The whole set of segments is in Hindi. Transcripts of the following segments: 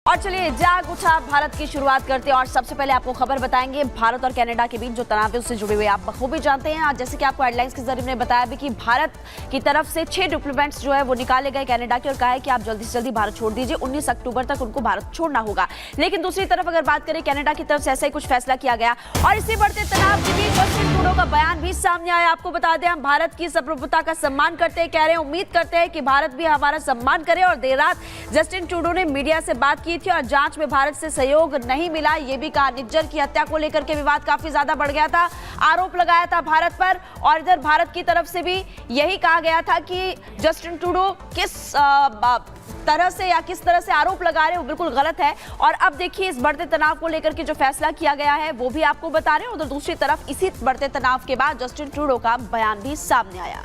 और चलिए जाग उठा भारत की शुरुआत करते हैं और सबसे पहले आपको खबर बताएंगे भारत और कनाडा के बीच जो तनाव है उससे जुड़े हुए आप बखूबी जानते हैं। आज जैसे कि आपको हेडलाइंस के जरिए मैंने बताया भी कि भारत की तरफ से 6 डिप्लोमेट्स जो है वो निकाले गए कनाडा के और कहा है कि आप जल्दी से जल्दी भारत छोड़ दीजिए, 19 अक्टूबर तक उनको भारत छोड़ना होगा। लेकिन दूसरी तरफ अगर बात करें कनाडा की तरफ से ऐसा ही कुछ फैसला किया गया और इसी बढ़ते तनाव के बीच जस्टिन ट्रूडो का बयान भी सामने आया। आपको बता दें हम भारत की सार्वभौमता का सम्मान करते हैं, कह रहे हैं उम्मीद करते हैं कि भारत भी हमारा सम्मान करे। और देर रात जस्टिन ट्रूडो ने मीडिया से बात की थी और जांच में भारत से सहयोग नहीं मिला ये भी कहा। निज्जर की हत्या को लेकर के विवाद काफी ज्यादा बढ़ गया था, आरोप लगाया था भारत पर और इधर भारत की तरफ से भी यही कहा गया था कि जस्टिन ट्रूडो किस तरह से या किस तरह से आरोप लगा रहे हैं वो बिल्कुल गलत है। और अब देखिए इस बढ़ते तनाव को लेकर के जो फैसला किया गया है वो भी आपको बता रहे हैं। उधर दूसरी तरफ इसी बढ़ते तनाव के बाद जस्टिन ट्रूडो का बयान भी सामने आया।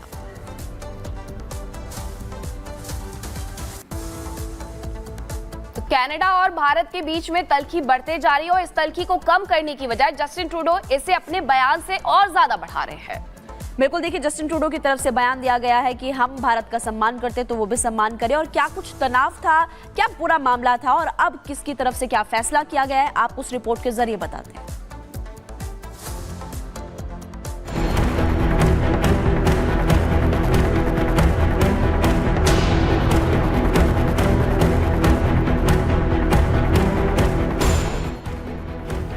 कनाडा और भारत के बीच में तल्खी बढ़ते जा रही है और इस तल्खी को कम करने की बजाय जस्टिन ट्रूडो इसे अपने बयान से और ज्यादा बढ़ा रहे हैं। बिल्कुल देखिए जस्टिन ट्रूडो की तरफ से बयान दिया गया है कि हम भारत का सम्मान करते तो वो भी सम्मान करें। और क्या कुछ तनाव था, क्या पूरा मामला था और अब किसकी तरफ से क्या फैसला किया गया है आप उस रिपोर्ट के जरिए बताते हैं।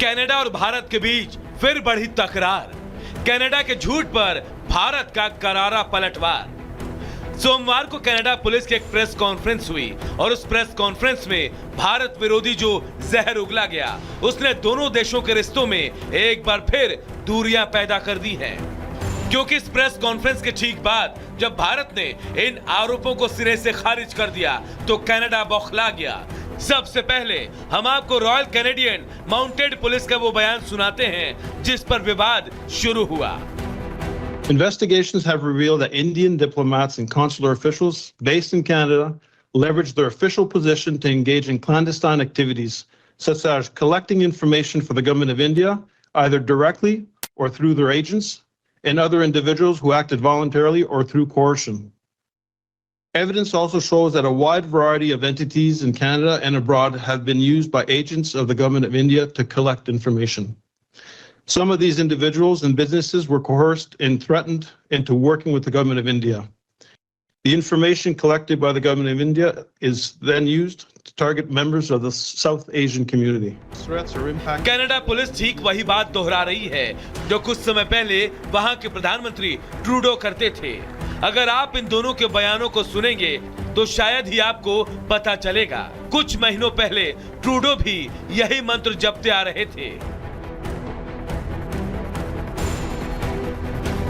कनाडा और भारत के बीच फिर बढ़ी तकरार, कनाडा के झूठ पर भारत का करारा पलटवार। सोमवार को कनाडा पुलिस की एक प्रेस कॉन्फ्रेंस हुई और उस प्रेस कॉन्फ्रेंस में भारत विरोधी जो जहर उगला गया उसने दोनों देशों के रिश्तों में एक बार फिर दूरियां पैदा कर दी हैं। क्योंकि इस प्रेस कॉन्फ्रेंस के ठीक बाद जब भारत ने इन आरोपों को सिरे से खारिज कर दिया तो कनाडा बौखला गया। सबसे पहले हम आपको रॉयल कैनेडियन माउंटेड पुलिस का वो बयान सुनाते हैं जिस पर विवाद शुरू हुआ। Investigations have revealed that Indian diplomats and consular officials based in Canada leveraged their official position to engage in clandestine activities such as collecting information for the government of India either directly or through their agents and other individuals who acted voluntarily or through coercion. Evidence also shows that a wide variety of entities in Canada and abroad have been used by agents of the government of India to collect information. Some of these individuals and businesses were coerced and threatened into working with the government of India. The information collected by the government of India is then used to target members of the South Asian community. Threats or impact. Canada police ठीक वही बात दोहरा रही है जो कुछ समय पहले वहां के प्रधानमंत्री ट्रूडो करते थे। अगर आप इन दोनों के बयानों को सुनेंगे तो शायद ही आपको पता चलेगा। कुछ महीनों पहले ट्रूडो भी यही मंत्र जपते आ रहे थे,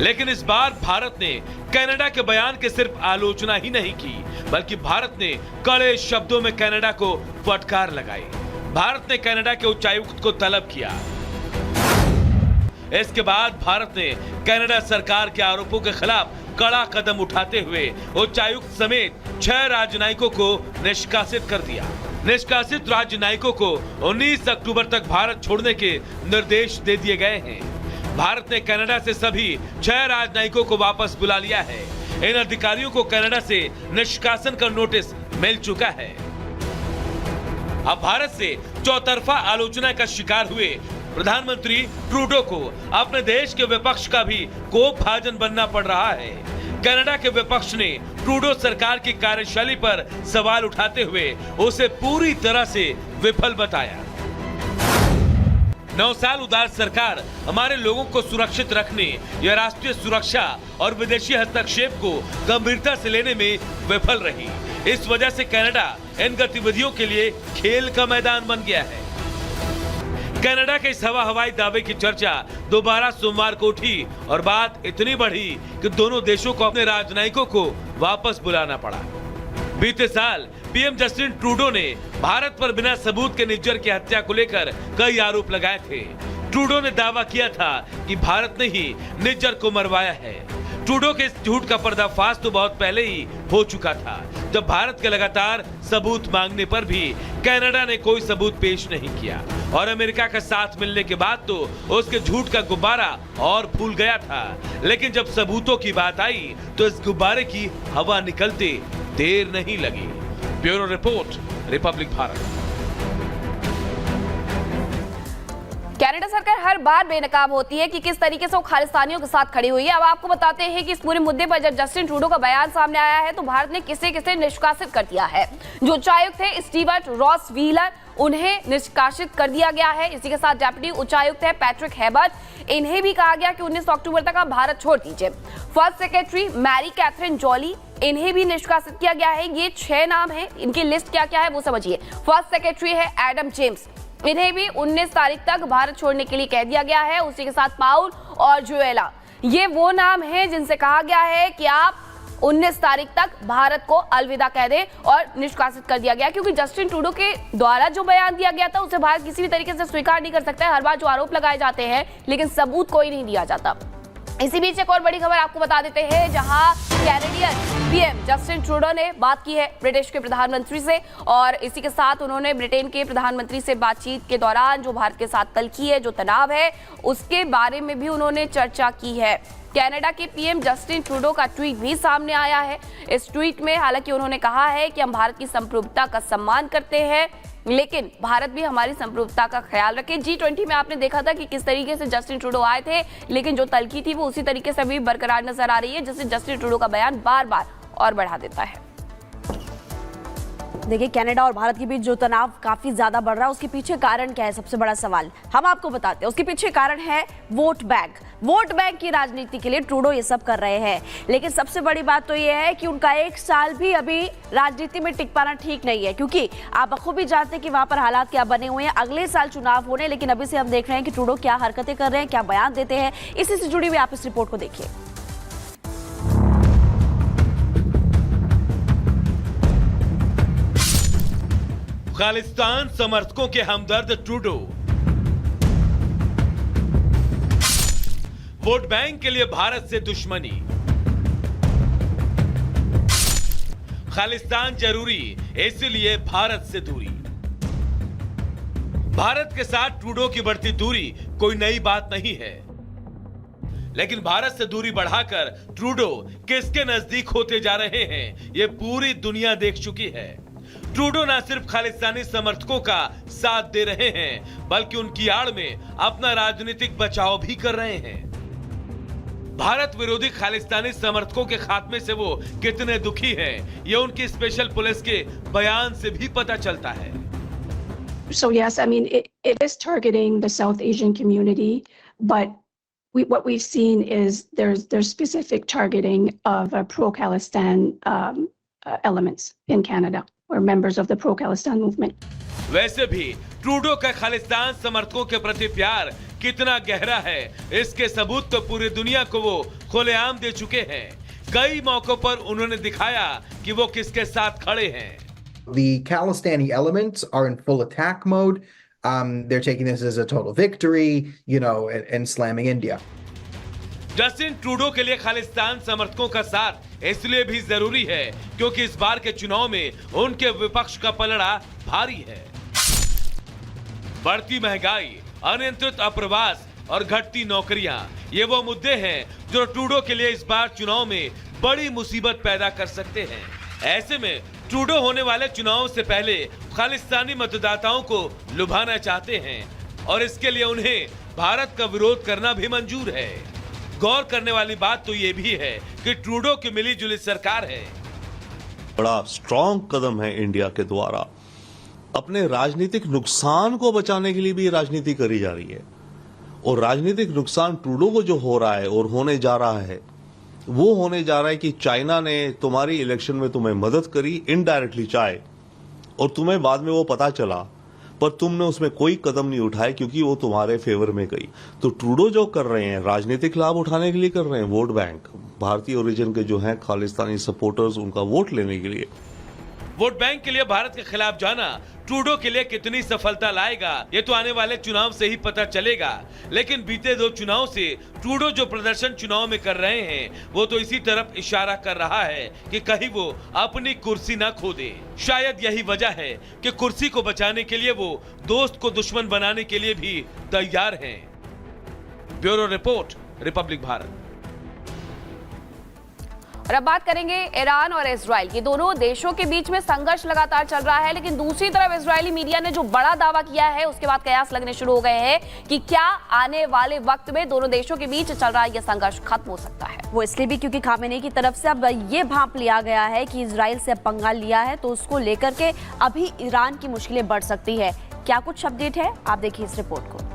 लेकिन इस बार भारत ने कनाडा के बयान की सिर्फ आलोचना ही नहीं की बल्कि भारत ने कड़े शब्दों में कनाडा को फटकार लगाई। भारत ने कनाडा के उच्चायुक्त को तलब किया। इसके बाद भारत ने कनाडा सरकार के आरोपों के खिलाफ कड़ा कदम उठाते हुए उच्चायुक्त समेत 6 राजनयिकों को निष्कासित कर दिया। निष्कासित राजनयिकों को 19 अक्टूबर तक भारत छोड़ने के निर्देश दे दिए गए हैं। भारत ने कनाडा से सभी 6 राजनयिकों को वापस बुला लिया है। इन अधिकारियों को कनाडा से निष्कासन का नोटिस मिल चुका है। अब भारत से चौतरफा आलोचना का शिकार हुए प्रधानमंत्री ट्रूडो को अपने देश के विपक्ष का भी कोपभाजन बनना पड़ रहा है। कनाडा के विपक्ष ने ट्रूडो सरकार की कार्यशैली पर सवाल उठाते हुए उसे पूरी तरह से विफल बताया। 9 साल उदार सरकार हमारे लोगों को सुरक्षित रखने या राष्ट्रीय सुरक्षा और विदेशी हस्तक्षेप को गंभीरता से लेने में विफल रही। इस वजह से कनाडा इन गतिविधियों के लिए खेल का मैदान बन गया है। कनाडा के इस हवाई दावे की चर्चा दोबारा सोमवार को उठी और बात इतनी बढ़ी कि दोनों देशों को अपने राजनयिकों को वापस बुलाना पड़ा। बीते साल पीएम जस्टिन ट्रूडो ने भारत पर बिना सबूत के निज्जर की हत्या को लेकर कई आरोप लगाए थे। ट्रूडो ने दावा किया था कि भारत ने ही निज्जर को मरवाया है। ट्रूडो के इस झूठ का पर्दाफाश तो बहुत पहले ही हो चुका था, जब भारत के लगातार सबूत मांगने पर भी कनाडा ने कोई सबूत पेश नहीं किया और अमेरिका का साथ मिलने के बाद तो उसके झूठ का गुब्बारा और फूल गया था। लेकिन जब सबूतों की बात आई तो इस गुब्बारे की हवा निकलते देर नहीं लगी। Bureau report, Republic Bharat. Canada सरकार हर बार बेनकाब होती है कि किस तरीके से वो खालिस्तानियों के साथ खड़ी हुई है। अब आपको बताते हैं कि इस पूरे मुद्दे पर जब जस्टिन ट्रूडो का बयान सामने आया है तो भारत ने किसे किसे निष्कासित कर दिया है। जो उच्चायुक्त थे स्टीवर्ट रॉस व्हीलर, उन्हें निष्कासित कर दिया गया है। इसी के साथ डेप्यूटी उच्चायुक्त है पैट्रिक हेबर्ट, इन्हें भी कहा गया कि 19 अक्टूबर तक आप भारत छोड़ दीजिए। First secretary Mary Catherine Jolly, इन्हें भी निष्कासित किया गया है। ये 6 नाम है, इनकी लिस्ट क्या क्या है वो समझिए। फर्स्ट सेक्रेटरी है एडम जेम्स, इन्हें भी 19 तारीख तक भारत छोड़ने के लिए कह दिया गया है। उसी के साथ पाउल और जुएला, ये वो नाम हैं जिनसे कहा गया है कि आप 19 तारीख तक भारत को अलविदा कह दें और निष्कासित कर दिया गया, क्योंकि जस्टिन ट्रूडो के द्वारा जो बयान दिया गया था उसे भारत किसी भी तरीके से स्वीकार नहीं कर सकता है। हर बार जो आरोप लगाए जाते हैं लेकिन सबूत कोई नहीं दिया जाता। इसी बीच एक और बड़ी खबर आपको बता देते हैं, जहां कैनेडियन पीएम जस्टिन ट्रूडो ने बात की है ब्रिटिश के प्रधानमंत्री से, और इसी के साथ उन्होंने ब्रिटेन के प्रधानमंत्री से बातचीत के दौरान जो भारत के साथ तल्खी है, जो तनाव है, उसके बारे में भी उन्होंने चर्चा की है। कनाडा के पीएम जस्टिन ट्रूडो का ट्वीट भी सामने आया है। इस ट्वीट में हालांकि उन्होंने कहा है कि हम भारत की संप्रभुता का सम्मान करते हैं, लेकिन भारत भी हमारी संप्रभुता का ख्याल रखे। G20 में आपने देखा था कि किस तरीके से जस्टिन ट्रूडो आए थे, लेकिन जो तल्खी थी वो उसी तरीके से भी बरकरार नजर आ रही है, जिससे जस्टिन ट्रूडो का बयान बार बार और बढ़ा देता है। देखिए, कनाडा और भारत के बीच जो तनाव काफी ज्यादा बढ़ रहा है, उसके पीछे कारण क्या है? सबसे बड़ा सवाल हम आपको बताते हैं। उसके पीछे कारण है वोट बैंक। वोट बैंक की राजनीति के लिए ट्रूडो ये सब कर रहे हैं, लेकिन सबसे बड़ी बात तो ये है कि उनका 1 साल भी अभी राजनीति में टिक पाना ठीक नहीं है, क्योंकि आप बखूबी जानते हैं कि वहां पर हालात क्या बने हुए हैं। अगले साल चुनाव होने, लेकिन अभी से हम देख रहे हैं कि ट्रूडो क्या हरकतें कर रहे हैं, क्या बयान देते हैं। इसी से जुड़ी हुई आप इस रिपोर्ट को देखिए। खालिस्तान समर्थकों के हमदर्द ट्रूडो, वोट बैंक के लिए भारत से दुश्मनी, खालिस्तान जरूरी इसलिए भारत से दूरी। भारत के साथ ट्रूडो की बढ़ती दूरी कोई नई बात नहीं है, लेकिन भारत से दूरी बढ़ाकर ट्रूडो किसके नजदीक होते जा रहे हैं, यह पूरी दुनिया देख चुकी है। ट्रूडो न सिर्फ खालिस्तानी समर्थकों का साथ दे रहे हैं, बल्कि उनकी आड़ में अपना राजनीतिक बचाव भी कर रहे हैं। भारत विरोधी खालिस्तानी समर्थकों के खात्मे से वो कितने दुखी हैं, ये उनकी स्पेशल पुलिस के बयान से भी पता चलता है। So yes, I mean it is targeting the South Asian community, but what we've seen is there's specific targeting of pro-Khalistan elements in Canada, or members of the pro-Khalistan movement. वैसे भी ट्रूडो का खालिस्तान समर्थकों के प्रति प्यार कितना गहरा है, इसके सबूत तो पूरी दुनिया को वो खुलेआम दे चुके हैं। कई मौकों पर उन्होंने दिखाया कि वो किसके साथ खड़े हैं। The Khalistani elements are in full attack mode. They're taking this as a total victory, you know, and slamming India. Justin Trudeau के लिए खालिस्तान समर्थकों का साथ इसलिए भी जरूरी है क्योंकि इस बार के चुनाव में उनके विपक्ष का पलड़ा भारी है। बढ़ती महंगाई, अनियंत्रित अप्रवास और घटती नौकरियां, ये वो मुद्दे हैं जो ट्रूडो के लिए इस बार चुनाव में बड़ी मुसीबत पैदा कर सकते हैं। ऐसे में ट्रूडो होने वाले चुनाव से पहले खालिस्तानी मतदाताओं को लुभाना चाहते हैं, और इसके लिए उन्हें भारत का विरोध करना भी मंजूर है। गौर करने वाली बात तो ये भी है कि ट्रूडो की मिली-जुली सरकार है। बड़ा स्ट्रॉन्ग कदम है इंडिया के द्वारा। अपने राजनीतिक नुकसान को बचाने के लिए भी राजनीति करी जा रही है, और राजनीतिक नुकसान ट्रूडो को जो हो रहा है और होने जा रहा है, वो होने जा रहा है कि चाइना ने तुम्हारी इलेक्शन में तुम्हें मदद करी, इनडायरेक्टली चाहे, और तुम्हें बाद में वो पता चला, पर तुमने उसमें कोई कदम नहीं उठाए क्योंकि वो तुम्हारे फेवर में गई। तो ट्रूडो जो कर रहे हैं, राजनीतिक लाभ उठाने के लिए कर रहे हैं। वोट बैंक, भारतीय ओरिजिन के जो हैं खालिस्तानी सपोर्टर्स, उनका वोट लेने के लिए। वोट बैंक के लिए भारत के खिलाफ जाना ट्रूडो के लिए कितनी सफलता लाएगा, ये तो आने वाले चुनाव से ही पता चलेगा। लेकिन बीते 2 चुनाव से ट्रूडो जो प्रदर्शन चुनाव में कर रहे हैं, वो तो इसी तरफ इशारा कर रहा है कि कहीं वो अपनी कुर्सी ना खो दे। शायद यही वजह है कि कुर्सी को बचाने के लिए वो दोस्त को दुश्मन बनाने के लिए भी तैयार हैं। Bureau report, Republic Bharat. और अब बात करेंगे ईरान और इजराइल की। दोनों देशों के बीच में संघर्ष लगातार चल रहा है, लेकिन दूसरी तरफ इजरायली मीडिया ने जो बड़ा दावा किया है उसके बाद कयास लगने शुरू हो गए हैं कि क्या आने वाले वक्त में दोनों देशों के बीच चल रहा यह संघर्ष खत्म हो सकता है। वो इसलिए भी क्योंकि खामेनी की तरफ से अब ये भांप लिया गया है कि इजराइल से अब पंगा लिया है तो उसको लेकर के अभी ईरान की मुश्किलें बढ़ सकती है। क्या कुछ अपडेट है, आप देखिए इस रिपोर्ट को।